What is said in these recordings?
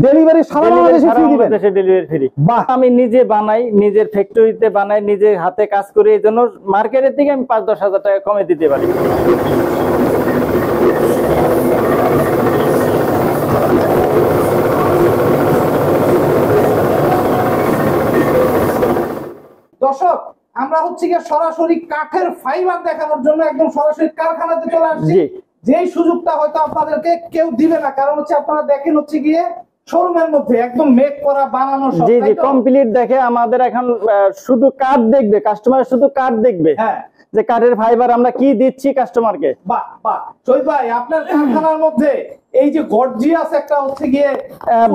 Delivery সারা বাংলাদেশে free দিবেন? বাংলাদেশে ডেলিভারি ফ্রি। বাহ। আমি নিজে বানাই, নিজের ফ্যাক্টরিতে বানাই, নিজে হাতে কাজ করি, এইজন্য মার্কেটের থেকে আমি ৫-১০ হাজার টাকা কমে দিতে পারি। দর্শক, আমরা হচ্ছে গিয়ে সরাসরি কাঠের ফাইবার দেখানোর জন্য একদম সরাসরি কারখানাতে চলে আসছি। যেই সুযোগটা হয়তো আপনাদেরকে কেউ দিবে না, কারণ হচ্ছে আপনারা দেখেন হচ্ছে গিয়ে শোরুমের মধ্যে একদম মেক করা বানানো সব। জি জি, কমপ্লিট দেখে আমাদের এখন শুধু কাঠ দেখবে, কাস্টমার শুধু কাঠ দেখবে। হ্যাঁ, যে কাঠের ফাইবার আমরা কি দিচ্ছি কাস্টমারকে। বাহ বাহ। শহীদ ভাই, আপনার কারখানার মধ্যে এই যে গর্জিয়াস একটা হচ্ছে গিয়ে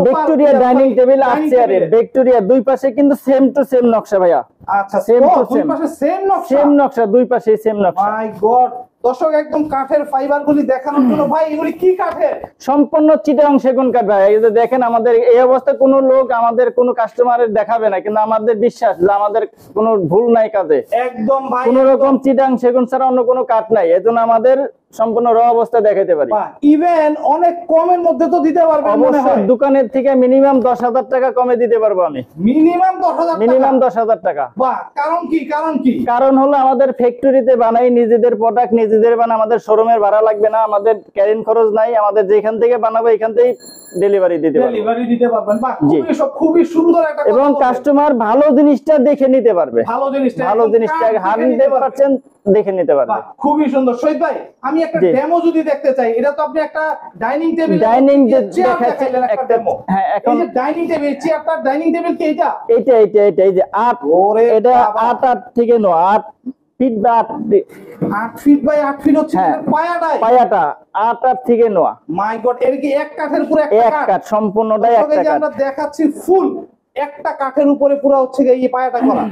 ভিক্টোরিয়া ডাইনিং টেবিল আর চেয়ারের, ভিক্টোরিয়া দুই পাশে কিন্তু সেম টু সেম নকশা ভাইয়া। আচ্ছা, সেম টু দুই সেম, পাশে সেম নকশা। সেম নকশা, দুই পাশে সেম নকশা। মাই গড। দর্শক, একদম কাঠের ফাইবার গুলি দেখানোর জন্য ভাই, এগুলি কি কাঠের? সম্পূর্ণ চিটাগাং সেগুন কাঠ ভাই। এই যে দেখেন, আমাদের এই অবস্থা কোনো লোক আমাদের কোনো কাস্টমারের দেখাবে না, কিন্তু আমাদের বিশ্বাস যে আমাদের কোনো ভুল নাই কাজে। একদম ভাই, কোন রকম চিটাগাং সেগুন ছাড়া অন্য কোনো কাঠ নাই, এজন্য আমাদের সম্পূর্ণ র অবস্থা দেখাতে পারি। ইভেন অনেক কমের মধ্যে তো দিতে পারবেন মনে হয়। অবশ্যই দোকানের থেকে মিনিমাম ১০,০০০ টাকা কমে দিতে পারবো আমি। মিনিমাম 10,000 টাকা? মিনিমাম ১০,০০০ টাকা। বাহ। কারণ কি? কারণ কি? কারণ হলো আমাদের ফ্যাক্টরিতে বানাই, নিজেদের প্রোডাক্ট নিজেদের বানাই, আমাদের শোরুমের ভাড়া লাগবে না, আমাদের ক্যারিং খরচ নাই, আমাদের যেখান থেকে বানাবো এখান থেকেই ডেলিভারি দিতে পারবো। ডেলিভারি দিতে পারবেন। বাহ, খুবই সুন্দর একটা। এবং কাস্টমার ভালো জিনিসটা দেখে নিতে পারবে। ভালো জিনিসটা 100% দেখে নিতে পারবে। খুবই সুন্দর। শহীদ ভাই, আমি একটা ডেমো যদি দেখতে চাই, এটা তো আপনি একটা ডাইনিং টেবিল, ডাইনিং দেখাচ্ছেন একটা ডেমো। হ্যাঁ, এখন এই যে ডাইনিং টেবিল, চেয়ারটা ডাইনিং টেবিল কি এটা? এইটা এই যে 8, এটা 8 থেকে 9, 8 ফিট বা 8 ফিট বাই 8 ফিট হচ্ছে পায়াটা 8 থেকে 9। মাই গড, এর কি এক কাঠের উপরে এক কাঠ, সম্পূর্ণটাই একটা কাঠ। আমরা দেখাচ্ছি ফুল একটা কাঠের উপরে পুরো হচ্ছে এই পায়াটা করা।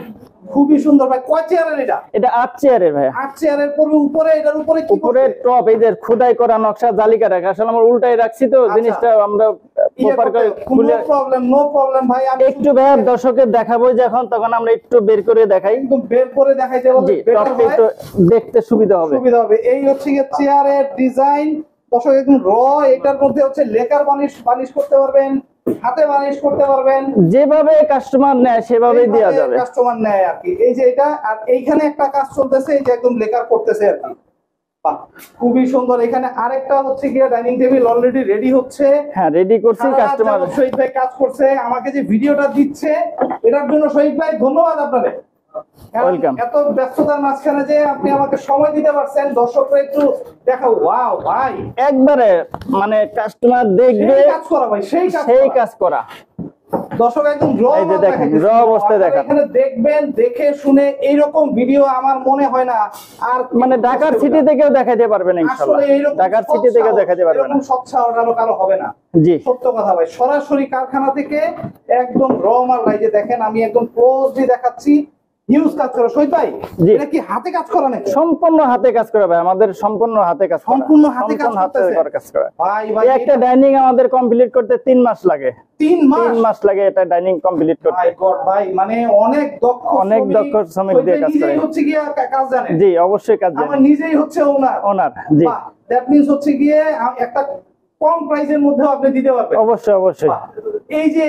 খুবই সুন্দর ভাই। কয় চেয়ারের এটা? এটা 8 চেয়ারের ভাই। 8 চেয়ারের পরে উপরে, এটার উপরে কি? উপরে টপ, এই যে খোদাই করা নকশা জালিকা রাখা। আসলে আমরা উল্টাই রাখছি তো জিনিসটা, আমরা প্রপার করে খুলে। নো প্রবলেম ভাই। আমি একটু ভাই দর্শকের দেখাবো যখন, তখন আমরা একটু বের করে দেখাই। একটু বের করে দেখাইতে বলতে টপটা একটু দেখতে সুবিধা হবে। এই হচ্ছে কি চেয়ারের ডিজাইন। দর্শক, একদম র। এটার মধ্যে হচ্ছে লেকার বানিশ করতে পারবেন, হাতে বানিশ করতে পারবেন, যেভাবে কাস্টমার নেয় সেভাবেই দেওয়া যাবে। কাস্টমার নেয় আর কি। এই যে এটা, আর এইখানে একটা কাজ চলতেছে, এই যে একদম লেকার করতেছে আর কি। খুবই সুন্দর। এখানে আরেকটা হচ্ছে গিয়ে ডাইনিং টেবিল অলরেডি রেডি হচ্ছে। হ্যাঁ, রেডি করছি। কাস্টমার শহীদ ভাই কাজ করছে, আমাকে যে ভিডিওটা দিচ্ছে এটার জন্য শহীদ ভাই ধন্যবাদ আপনাদের। ওয়েলকাম। এত ব্যস্ততার মাঝখানে যে আপনি আমাকে সময় দিতে পারছেন, দর্শকরা একটু দেখাও। ওয়াও ভাই, একবারে মানে কাস্টমার দেখবে কাজ করা ভাই, সেই কাজ করা। দর্শক, একদম র অবস্থায় দেখেন। এখানে দেখবেন, দেখে শুনে এইরকম ভিডিও আমার মনে হয় না আর মানে ঢাকার সিটি থেকেও দেখাতে পারবেন ইনশাআল্লাহ। ঢাকার সিটি থেকেও দেখাতে পারবেন, এরকম স্বচ্ছ কারো হবে না। জি, সত্য কথা ভাই। সরাসরি কারখানা থেকে একদম র মাল ভাই। যে দেখেন, আমি একদম ক্লোজলি দেখাচ্ছি। নিউজ কাজ করা শহীদ ভাই, এটা কি হাতে কাজ করা নাকি? সম্পূর্ণ হাতে কাজ করা ভাই, আমাদের সম্পূর্ণ হাতে কাজ করা। সম্পূর্ণ হাতে কাজ করা ভাই। একটা ডাইনিং আমাদের কমপ্লিট করতে 3 মাস লাগে। 3 মাস লাগে এটা ডাইনিং কমপ্লিট করতে। মাই গড ভাই, মানে অনেক দক্ষ শ্রমিক দিয়ে কাজ করে। হচ্ছে কি কাজ জানেন? জি, অবশ্যই কাজ জানেন। আমার নিজেই হচ্ছে ওনার। জি, দ্যাট মিন্স হচ্ছে গিয়ে একটা কম প্রাইসের মধ্যে আপনি দিতে পারবেন। অবশ্যই। এই যে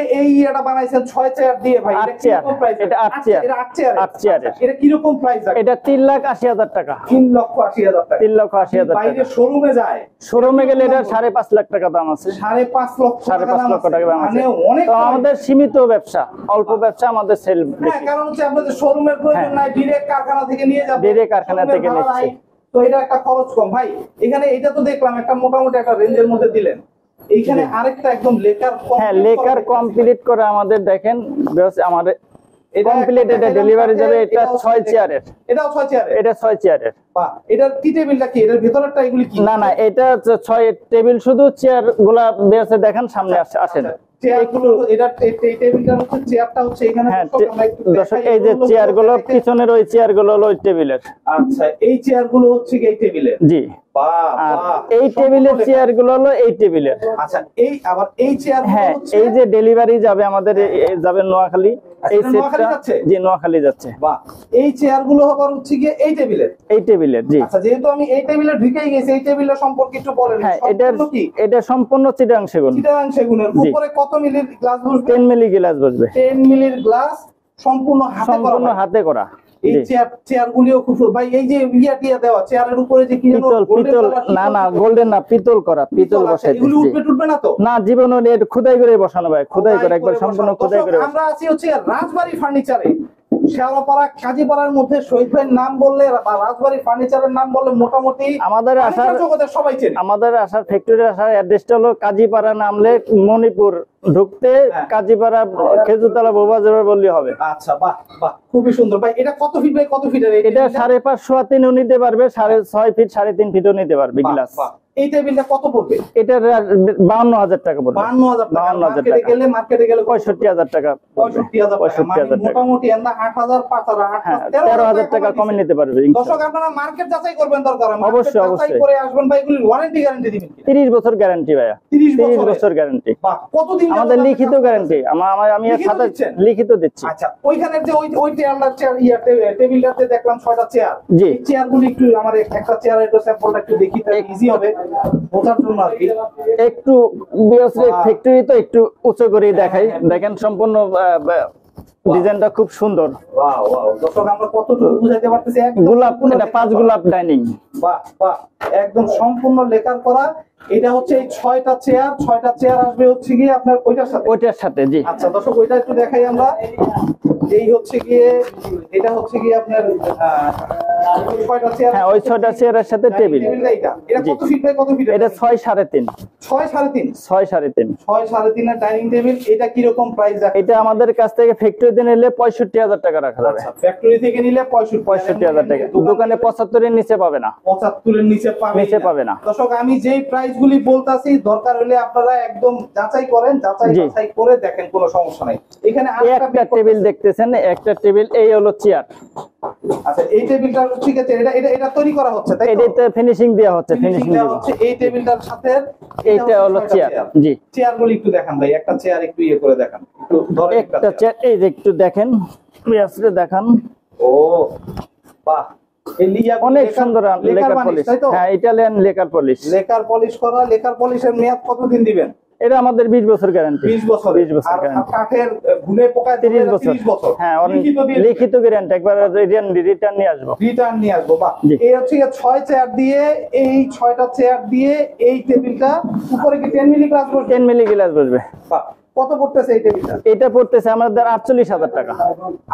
এটা বানাইছেন 6 চেয়ার দিয়ে ভাই, এটা 8 চেয়ার। এটা 8 চেয়ার। এটা কি রকম প্রাইস? এটা 3,80,000 টাকা। 3,80,000 টাকা। 3,80,000 টাকা। বাইরে শোরুমে যায়, শোরুমে গেলে এটা 5.5 লাখ টাকা দাম আছে। 5.5 লক্ষ টাকা দাম আছে। মানে অনেক। তো আমাদের সীমিত ব্যবসা, অল্প ব্যবসা, আমাদের সেল বেশি। কারণ হচ্ছে আপনাদের শোরুমের প্রয়োজন নাই, ডাইরেক্ট কারখানা থেকে নিয়ে যাবেন। ডাইরেক্ট কারখানা থেকে নিচ্ছে, তো এটা একটা খরচ কম ভাই। এখানে এটা তো দেখলাম একটা মোটামুটি একটা রেঞ্জের মধ্যে দিলেন। এইখানে আরেকটা একদম লেকার, হ্যাঁ, লেকার কমপ্লিট করে আমাদের দেখেন আমাদের কমপ্লিট। এটা ডেলিভারি যাবে। এটা 6 চেয়ারের। এটাও 6 চেয়ারের। এটা 6 চেয়ারের। বাহ। এটার কি টেবিলটা কি? এর ভিতরটা এগুলি কি? না, এটা 6 টেবিল, শুধু চেয়ার গুলা বেসে দেখেন, সামনে আসেন। চেয়ারগুলো, এটা এই টেবিলটা হচ্ছে, চেয়ারটা হচ্ছে এখানে। দর্শক, এই যে চেয়ারগুলো পিছনের, ওই চেয়ারগুলো হলো ওই টেবিলের। আচ্ছা, এই চেয়ারগুলো হচ্ছে এই টেবিলের। জি, বাহ। এই টেবিলের চেয়ারগুলো হলো এই টেবিলের। আচ্ছা, এই আবার এই চেয়ার, হ্যাঁ, এই যে ডেলিভারি যাবে আমাদের, যাবে নোয়াখালী, এই এটা নোয়াখালী সেটটা যাচ্ছে? জি নোয়াখালী যাচ্ছে। বাহ, এই চেয়ার গুলো আবার হচ্ছে গিয়ে এই টেবিলের। এই টেবিলের জি। আচ্ছা, যেহেতু আমি এই টেবিলে ঢুকেই গেছি, এই টেবিলের সম্পর্কে একটু বলেন। হ্যাঁ, সম্পূর্ণ কি এটা সম্পূর্ণ চিটাগাং সেগুন। চিটাগাং সেগুনের। জি। উপরে কত মিলির গ্লাস বসবে? 10 মিলি গ্লাস বসবে। 10 মিলির গ্লাস, সম্পূর্ণ হাতে করা। সম্পূর্ণ ভাই। হাতে করা। এই জি। চেয়ার গুলিও খুব সুন্দর ভাই। এই যে টিয়া দেওয়া চেয়ারের উপরে যে কি যেন পিতল golden পিতল color না না গোল্ডেন না, পিতল করা, পিতল আছে, বসাই এগুলো দিচ্ছি। উঠবে টুটবে না তো? না, জীবনে এটা খোদাই করে বসানো ভাই, খোদাই করে একবার বসানো। সম্পূর্ণ খোদাই দর্শক, করে বসানো। আমরা আছি হচ্ছে রাজবাড়ী ফার্নিচারে। শেওড়াপাড়া কাজীপাড়ার মধ্যে শহীদ ভাইয়ের নাম বললে বা রাজবাড়ী ফার্নিচারের নাম বললে মোটামুটি আমাদের আসার ফার্নিচার জগতের সবাই চেনে। আমাদের আসার ফ্যাক্টরি আসার অ্যাড্রেসটা হলো কাজীপাড়া, নামলে মণিপুর ঢুকতে হ্যাঁ। কাজীপাড়া খেজুরতলা বোবাজার বললে হবে। আচ্ছা, বাহ বাহ, খুবই সুন্দর ভাই। এটা কত ফিট বাই কত ফিটের? এটা 5.5 3 নিতে পারবে, 6.5 ফিট 3.5 ফিটও নিতে পারবে গ্লাস। এই টেবিলটা কত পড়বে? এটা 52,000 টাকা পড়বে। 52,000 টাকা। 52,000 মার্কেটে গেলে 65,000 টাকা। 65,000 টাকা। 65,000 টাকা। মোটামুটি আমরা 8,000 5,000 হ্যাঁ, 13,000 টাকা কমে নিতে পারবে দর্শক, ইনশাআল্লাহ। আপনারা মার্কেট যাচাই করবেন দরকার হয়। মার্কেট অবশ্যই, যাচাই অবশ্যই। করে আসবেন ভাই। এগুলি ওয়ারেন্টি গ্যারান্টি দিবেন কি? 30 বছর গ্যারান্টি ভাইয়া। 30 30 বছর গ্যারান্টি। বাহ, কতদিন আমাদের যাবত লিখিত আপনি গ্যারান্টি। আমি এর লিখিত সাথে দিচ্ছেন? লিখিত দিচ্ছি। আচ্ছা, ওইখানের যে ওই চেয়ার টেবিলটাতে দেখলাম 6টা চেয়ার। জি। এই চেয়ারগুলি একটু আমার একটা চেয়ারের একটু স্যাম্পলটা একটু দেখি, তাহলে ইজি হবে বোঝার জন্য আর কি। একটু ফ্যাক্টরি তো একটু উঁচু করে দেখাই। দেখেন সম্পূর্ণ ডিজাইনটা খুব সুন্দর। ওয়াও ওয়াও, দর্শক আমরা কতটুকু বুঝাইতে পারতেছি? একদম গোলাপ, সম্পূর্ণ এটা 5 লেখার করা। গোলাপ ডাইনিং। বাহ বাহ, একদম সম্পূর্ণ লেখার করা। এটা হচ্ছে এই 6টা চেয়ার আসবে হচ্ছে গিয়ে আপনার ওইটার সাথে। ওইটার সাথে জি। আচ্ছা দর্শক, ওইটা একটু দেখাই আমরা। এই হচ্ছে গিয়ে, এটা হচ্ছে গিয়ে আপনার 6টা চেয়ার। হ্যাঁ, ওই 6টা চেয়ারের সাথে টেবিল। এটা জি। কত ফিট বাই কত ফিট? এটা 6 3.5। 6 3.5। 6 3.5। 6 3.5 এর ডাইনিং টেবিল। এটা কি রকম প্রাইস রাখা? এটা আমাদের কাছ থেকে ফ্যাক্টরিতে নিলে 65,000 টাকা রাখা যাবে। আচ্ছা, ফ্যাক্টরি থেকে নিলে 65,000 টাকা। দোকানে 75 এর নিচে পাবে না। 75 এর নিচে পাবে না। দর্শক, আমি যেই প্রাইস গুলি বলতাছি, দরকার হলে আপনারা একদম যাচাই করেন, জি। যাচাই করে দেখেন, কোনো সমস্যা নাই। এখানে এই একটা টেবিল দেখতেছেন, একটা টেবিল, এই হলো চেয়ার। আচ্ছা, এই টেবিলটা ঠিক আছে, এটা তৈরি করা হচ্ছে তাই তো? এটাতে ফিনিশিং দেওয়া হচ্ছে, ফিনিশিং ফিনিশিং দেওয়া দেওয়া হচ্ছে এই টেবিলটার সাথে। এইটা হলো চেয়ার। জি। চেয়ারগুলি একটু দেখান ভাই, একটা চেয়ার একটু ইয়ে করে দেখান, একটু ধরে একটা চেয়ার এই যে একটু দেখেন, আসলে দেখান। ও বাহ, এই অনেক সুন্দর লেকার পলিশ। তাই তো? হ্যাঁ, Italian lacquer polish. Lacquer polish করা। লেকার পলিশের মেয়াদ কতদিন দিবেন? এটা আমাদের 20 বছর গ্যারান্টি। 20 বছর। 20 বছর আর গ্যারান্টি। কাঠের ঘুনে পোকায় 30 বছর। 30 বছর। হ্যাঁ, লিখিত দিয়ে লিখিত গ্যারান্টি, একবার রিটার্ন নিয়ে আসবো। রিটার্ন নিয়ে আসবো। বাহ, জি। এই হচ্ছে 6 চেয়ার দিয়ে, এই 6টা চেয়ার দিয়ে এই টেবিলটা উপরে কি 10 মিলি গ্লাস বসবে? 10 মিলি গ্লাস বসবে। বাহ, কত পড়তেছে এই টেবিলটা? এটা পড়তেছে আমাদের 48,000 টাকা।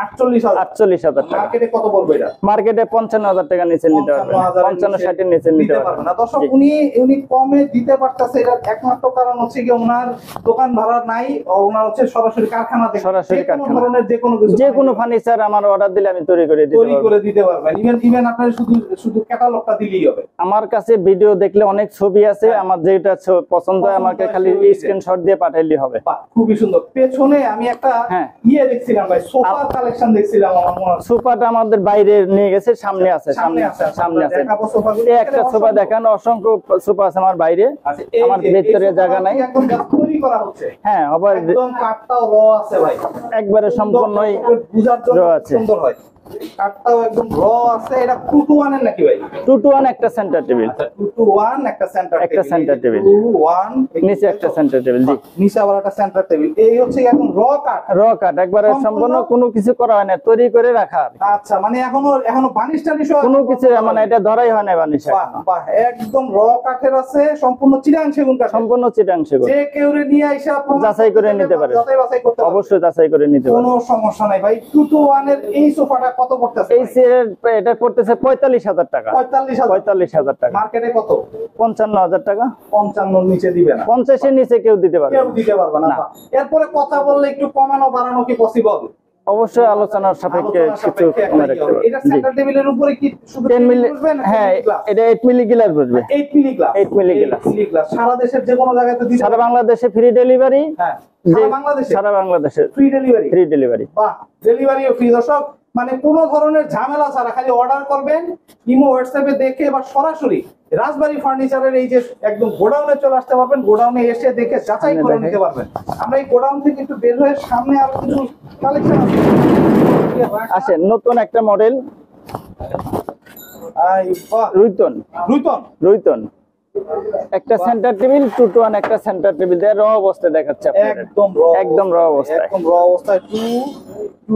48,000। 48,000 টাকা। মার্কেটে কত পড়বে এটা? মার্কেটে 55,000 টাকা নিচে নিতে পারবে। 55-60 এর নিচে নিতে পারবে না। দর্শক, জি। উনি কমে দিতে পারতেছে, এটা একমাত্র কারণ হচ্ছে কি ওনার দোকান ভাড়া নাই, ওনার হচ্ছে সরাসরি কারখানা থেকে সরাসরি যে কোনো কারখানা। ধরনের যে কোনো কিছু যে কোনো ফার্নিচার আমার অর্ডার দিলে আমি তৈরি করে দিতে তৈরি পারবো। করে দিতে পারবেন। ইভেন আপনার শুধু ক্যাটালগটা দিলেই হবে। আমার কাছে ভিডিও দেখলে অনেক ছবি আছে, আমার যেটা পছন্দ হয় আমাকে খালি ছবি দিতে। স্ক্রিনশট দিয়ে পাঠাইলেই হবে। বাহ, খুবই সুন্দর। পেছনে আমি একটা হ্যাঁ। দেখছিলাম ভাই, সোফার কালেকশন দেখছিলাম, আমার মনে হচ্ছে সোফাটা আমাদের বাইরে নিয়ে গেছে, সামনে আছে, সামনে আছে। সামনে আছে। দেখাবো সোফাগুলো। এই একটা সোফা দেখান, অসংখ্য সোফা আছে আমার বাইরে। আচ্ছা, এই আমার যে, ভিতরে এই সোফাটা জায়গা নাই। একদম just তৈরি করা হচ্ছে। হ্যাঁ, আবার একদম কাঠটাও র আছে ভাই, একবারে সম্পূর্ণই বুঝার জন্য raw খুব আছে। সুন্দর হয়। কাঠটাও একদম র আছে। এটা 2 to 1 এর নাকি ভাই? 2 to 1 একটা সেন্টার টেবিল, 2 to 1 একটা সেন্টার একটা center table। 2 1 নিচে একটা সেন্টার টেবিল। জি। নিচে আবার একটা সেন্টার টেবিল। এই হচ্ছে একদম র কাঠ। র কাঠ, একবারে সম্পূর্ণ সম্পূর্ণ কোনো কিছু করা হয় না, তৈরি করে রাখা আর কি। আচ্ছা, মানে এখনো বানিশ টানিশ কোনো কিছু মানে এটা ধরাই হয় না বানিশ বাহ এখনো। বাহ, একদম র কাঠের আছে, সম্পূর্ণ চিটাগাং সেগুন কাঠ। সম্পূর্ণ চিটাং সেগুন। যে কেউ নিয়ে আইসা প্রমাণ যাচাই করে করতে নিতে পারে। যাচাই বাছাই করতে পারে। অবশ্যই যাচাই করে নিতে পারে। কোনো সমস্যা নাই ভাই। 2 to 1 এর এই সোফাটা কত পড়তেছে? এই চেয়ার এটা পড়তেছে 45,000 টাকা। 45,000। 45,000 টাকা। মার্কেটে কত? 55,000 টাকা। 55 এর নিচে দিবে না। 50 এর নিচে কেউ দিতে পারবে কেউ না। দিতে পারবে না। না। বাহ। এরপরে কথা বললে একটু কমানো বাড়ানো কি পসিবল? অবশ্যই আলোচনার সাপেক্ষে আলোচনার কিছু সাপেক্ষে কমে একটা রাখতে ইয়ে হবে। পারবে। এটা জি। সেন্টার টেবিলের উপরে কি শুধু 10 মিলি, বসবে না? হ্যাঁ, এটা 8 মিলি গ্লাস বসবে। 8 milli glass. 8 milli glass. 8 milli glass সারা দেশের যে কোনো জায়গাতে দিতে সারা পারবে। বাংলাদেশে ফ্রি ডেলিভারি। হ্যাঁ, সারা বাংলাদেশে সারা বাংলাদেশে ফ্রি ডেলিভারি। Free delivery. বাহ, ডেলিভারিও ফ্রি। দর্শক, মানে কোনো ধরনের ঝামেলা ছাড়া খালি অর্ডার করবেন, ইমো হোয়াটসঅ্যাপে দেখে বা সরাসরি রাজবাড়ী ফার্নিচারের এই যে একদম গোডাউনে চলে আসতে পারবেন, গোডাউনে এসে দেখে যাচাই করে নিতে পারবেন। আমরা এই গোডাউন থেকে একটু বের হয়ে সামনে আরো কিছু কালেকশন আছে। আসেন, নতুন একটা মডেল রুইতন। রুইতন রুইতন একটা সেন্টার টেবিল 2 to 1 একটা সেন্টার টেবিল দেয়, র অবস্থায় দেখাচ্ছে আপনাদের, একদম র অবস্থায়, একদম র অবস্থায় 2 to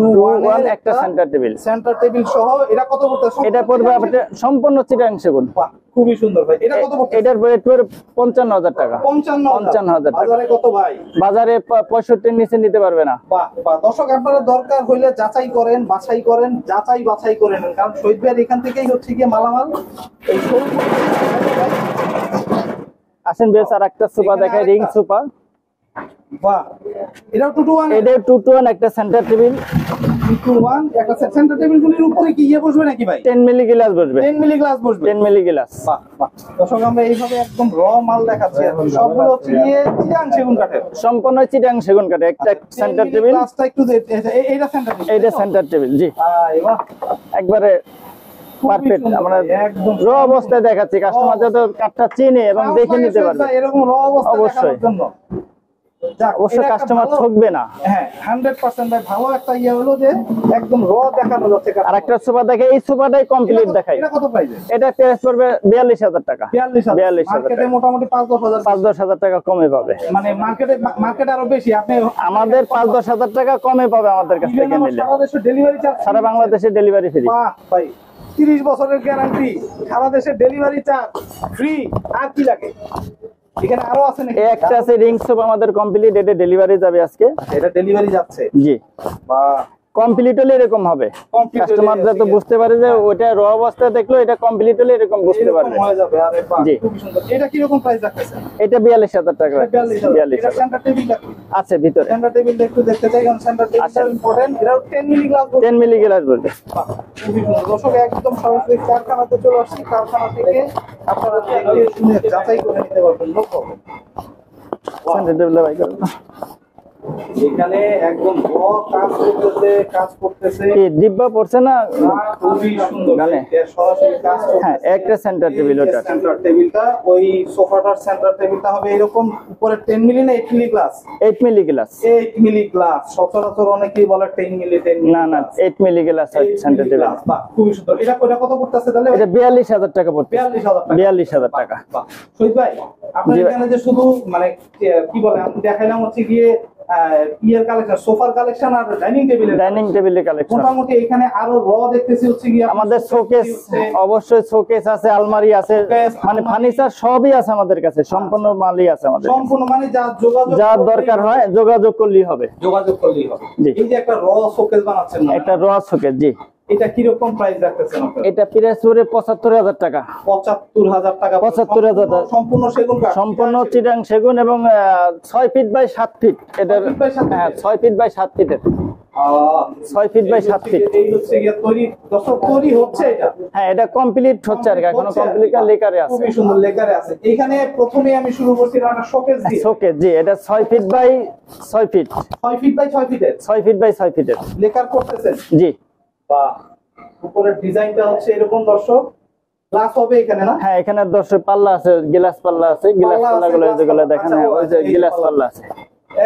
1 একটা সেন্টার টেবিল, সেন্টার টেবিল সহ। এটা কত পড়তেছে? এটা পড়বে আপনাদের সম্পূর্ণ চিটাং সেগুন। বাহ, খুবই সুন্দর ভাই। এটা কত পড়তেছে? এটার রেট পড়বে 55,000 টাকা। 55,000 টাকা। বাজারে কত ভাই? বাজারে 65 এর নিচে নিতে পারবে না। বাহ বাহ, দর্শক আপনারা দরকার হইলে যাচাই করেন, বাছাই করেন, যাচাই বাছাই করে নেন, কারণ শহীদ ভাইয়ের এখান থেকেই হচ্ছে গিয়ে মালামাল এই সরু। আসেন বেশ, আর একটা সোফা দেখায়, রিং সোফা। বাহ, এটাও 2 to 1। এটা 2 to 1 একটা সেন্টার টেবিল। 2 to 1 একটা সেন্টার টেবিলগুলোর উপরে কি বসবে নাকি ভাই? 10 মিলি গ্লাস বসবে। 10 মিলি গ্লাস বসবে। 10 মিলি গ্লাস। বাহ বাহ, দর্শক আমরা এইভাবে একদম র মাল দেখাচ্ছি, সবগুলো হচ্ছে গিয়ে চিটাং সেগুন কাঠের, সম্পূর্ণ চিটাং সেগুন কাঠের একটা সেন্টার টেবিল। গ্লাসটা একটু এইটা সেন্টার টেবিল, এইটা সেন্টার টেবিল, জি বাহ একবারে পারফেক্ট। আমরা একদম র অবস্থায় দেখাচ্ছি, কাস্টমার যত কাঠটা চিনে এবং দেখে নিতে পারবে। এরকম র অবস্থা অবশ্যই। দেখানোর জন্য যাক, অবশ্য এটা একটা কাস্টমার ভালো- ঠকবে না। হ্যাঁ 100% ভাই, ভালো একটা ইয়ে হলো যে একদম র দেখানো যাচ্ছে। আর একটা সোফা দেখে, এই সোফাটাই কমপ্লিট দেখাই। এটা কত প্রাইসে? এটা প্রাইস পড়বে 42,000 টাকা। 42,000 মার্কেটে মোটামুটি 5-10 হাজার, 5-10 হাজার টাকা কমে পাবে। মানে মার্কেটে আরো বেশি। আপনি আমাদের 5-10 হাজার টাকা কমে পাবে আমাদের কাছ থেকে নিলে। সারা দেশে ডেলিভারি চার্জ, সারা বাংলাদেশে ডেলিভারি ফ্রি। বাহ ভাই, 30 বছরের গ্যারান্টি, সারা দেশে ডেলিভারি চার্জ ফ্রি। আর কি লাগে? এখানে আরো আছে নাকি? একটা আছে রিং সোফা আমাদের কমপ্লিট, এটা ডেলিভারি যাবে আজকে। এটা ডেলিভারি যাচ্ছে। জি, বাহ, কমপ্লিট হলে এরকম হবে। Complete হলে কাস্টমার যাতে বুঝতে পারে যে ওটা র অবস্থায় দেখলো, এটা কমপ্লিট হলে এরকম বুঝতে এরকম পারবে। হয়ে যাবে। আরে বাহ, জি। খুবই সুন্দর। এটা কি রকম প্রাইস রাখতেছেন? এটা 42,000 টাকা। 42,000। এটা 42,000 সেন্টার টেবিল আছে ভিতরে। সেন্টার টেবিলটা একটু দেখতে চাই, কারণ সেন্টার টেবিলটা ইম্পর্টেন্ট। এটা 10 মিলি গ্লাস। 10 মিলি গ্লাস বলবে। বাহ, খুবই সুন্দর। দর্শক একদম সরাসরি কারখানাতে চলে আসছি, কারখানা থেকে আপনারা দেখে শুনে যাচাই করে নিতে পারবেন। লক্ষ্য সেন্টার টেবিলে বাই করো। এখানে একদম কাজ করতেছে। এই ডিব্বা পড়ছে না খুবই সুন্দর। গানে? এর সরাসরি কাজ করতেছে। হ্যাঁ, একটা সেন্টার টেবিল ওটা। সেন্টার টেবিলটা, ওই সোফাটার সেন্টার টেবিলটা হবে এরকম, উপরে 10 মিলি না 8 milli glass? 8 milli glass. 8 milli glass. সচরাচর অনেকেই বলে 10 মিলি। না না, 8 মিলি গ্লাস সেন্টার টেবিল। বাহ, খুবই সুন্দর। এটা কত পড়তেছে তাহলে? এটা 42,000 টাকা পড়ছে। 42,000 টাকা। 42,000 টাকা। বাহ, শহীদ ভাই, আপনার জি ভাই। এখানে যে শুধু মানে কি বলে, আমি দেখাইলাম হচ্ছে গিয়ে ইয়ের কালেকশন, সোফার কালেকশন আর ডাইনিং টেবিলের। ডাইনিং টেবিলের কালেকশন। মোটামুটি এখানে আরো র দেখতেছি হচ্ছে গিয়ে আমাদের শোকেস, অবশ্যই শোকেস আছে, আলমারি আছে, মানে ফার্নিচার সবই আছে আমাদের কাছে, সম্পূর্ণ মালই আছে আমাদের কাছে। সম্পূর্ণ, মানে যা দরকার হয় যোগাযোগ করলেই হবে। যোগাযোগ করলেই হবে। জি। এই যে একটা র শোকেস বানাচ্ছেন না, একটা র শোকেস, জি এটা কি রকম প্রাইস রাখতেছেন আপনারা? এটা প্রাইস পড়ে 75,000 টাকা। 75,000 টাকা। 75,000 সম্পূর্ণ সেগুন কাঠ। সম্পূর্ণ চিটাং সেগুন এবং 6 ফিট বাই 7 ফিট। এটা 6 ফিট বাই 7 ফিট। হ্যাঁ, 6 ফিট বাই 7 ফিটের। 6 ফিট বাই 7 ফিট। এই হচ্ছে গিয়ে তৈরি, দর্শক তৈরি হচ্ছে এটা। হ্যাঁ, এটা কমপ্লিট হচ্ছে আর কি, এখনো কমপ্লিট লেকারে আছে। খুবই সুন্দর লেকারে আছে। এখানে প্রথমে আমি শুরু করছিলাম একটা শোকেস দিয়ে। শোকেস, জি এটা 6 feet by 6 feet. 6 feet by 6 ফিটের 6 ফিট বাই 6 ফিটের লেকার করতেছেন। জি। বাহ, উপরের ডিজাইনটা হচ্ছে এরকম দর্শক। গ্লাস হবে এখানে না? হ্যাঁ, এখানে 10 পাল্লা আছে, গ্লাস পাল্লা আছে, গ্লাস পাল্লাগুলো যেগুলো দেখেন, হ্যাঁ ওই যে গ্লাস পাল্লা আছে।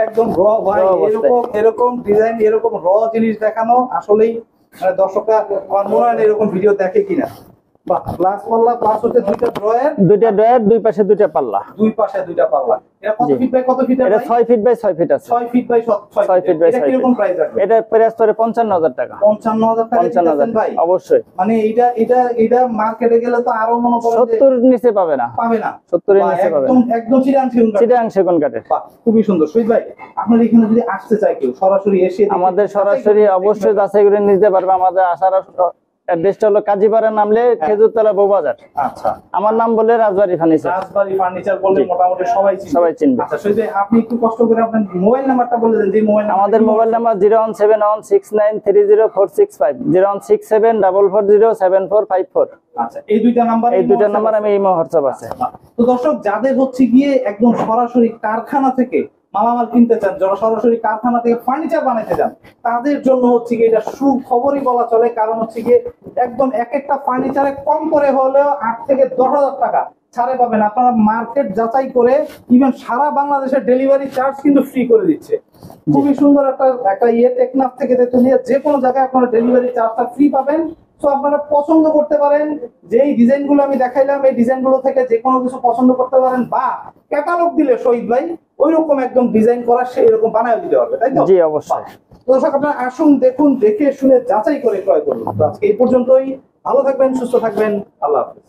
একদম র ভাই, র অবস্থায়। এরকম ডিজাইন, এরকম র জিনিস দেখানো আসলেই মানে দর্শকরা আমার মনে হয় না এরকম ভিডিও দেখে কিনা। বাহ, গ্লাস পাল্লা প্লাস হচ্ছে দুইটা ড্রয়ার, দুইটা ডয়ার, দুই পাশে দুইটা পাল্লা। দুই পাশে দুইটা পাল্লা। এটা কত জি। ফিট বাই কত ফিট? এটা 6 ফিট বাই 6 ফিট আছে। 6 ফিট বাই 6 ফিট বাই 6 এটা কি রকম প্রাইস রাখবেন? এটা প্রাইস পড়ে 55,000 টাকা। 55,000 টাকা 55,000 দিতেছেন ভাই? অবশ্যই। মানে এটা মার্কেটে গেলে তো আরো মনে করেন যে 70 নিচে পাবে না। পাবে না। 70 এর বাহ, নিচে পাবে একদম না। একদম চিটাং সেগুন কাঠ। চিটাং সেগুন কাঠের। বাহ, খুবই সুন্দর। শহীদ ভাই, আপনার এখানে যদি আসতে চায় কেউ, সরাসরি এসে দেখে- আমাদের সরাসরি অবশ্যই যাচাই করে নিতে পারবে। আমাদের আসার অ্যাড্রেসটা হলো কাজীপাড়া, নামলে খেজুরতলা বউবাজার। আচ্ছা, আমার নাম বলে রাজবাড়ী ফার্নিচার। রাজবাড়ী ফার্নিচার বললে জি। মোটামুটি সবাই চিনবে। সবাই চিনবে। আচ্ছা শহীদ ভাই, আপনি একটু কষ্ট করে আপনার মোবাইল নাম্বারটা বলে দেন, যে মোবাইল আমাদের মোবাইল নাম্বার 01716930465, 01744074454। আচ্ছা, এই দুইটা নাম্বার, এই দুইটা নাম্বার আমি ইমো হোয়াটসঅ্যাপ আছে। তো দর্শক, যাদের হচ্ছে গিয়ে একদম সরাসরি কারখানা থেকে মালামাল কিনতে চান, যারা সরাসরি কারখানা থেকে ফার্নিচার বানাইতে চান, তাদের জন্য হচ্ছে কি এটা সুখবরই বলা চলে। কারণ হচ্ছে কি একদম এক একটা ফার্নিচারে কম করে হলেও 8 থেকে 10,000 টাকা ছাড়ে পাবেন। আপনারা মার্কেট যাচাই করে ইভেন সারা বাংলাদেশের ডেলিভারি চার্জ কিন্তু ফ্রি করে দিচ্ছে। খুবই সুন্দর একটা টেকনাফ থেকে তেতুলিয়া যে কোনো জায়গায় আপনারা ডেলিভারি চার্জটা ফ্রি পাবেন। তো আপনারা পছন্দ করতে পারেন, যেই ডিজাইন গুলো আমি দেখাইলাম এই ডিজাইন গুলো থেকে যে কোনো কিছু পছন্দ করতে পারেন, বা ক্যাটালগ দিলে শহীদ ভাই ওইরকম একদম ডিজাইন করা সেই এরকম বানায় দিতে হবে, তাই তো? জি অবশ্যই। তো দর্শক আপনারা আসুন, দেখুন, দেখে শুনে যাচাই করে ক্রয় করুন। তো আজকে এই পর্যন্তই। ভালো থাকবেন, সুস্থ থাকবেন, আল্লাহ হাফেজ।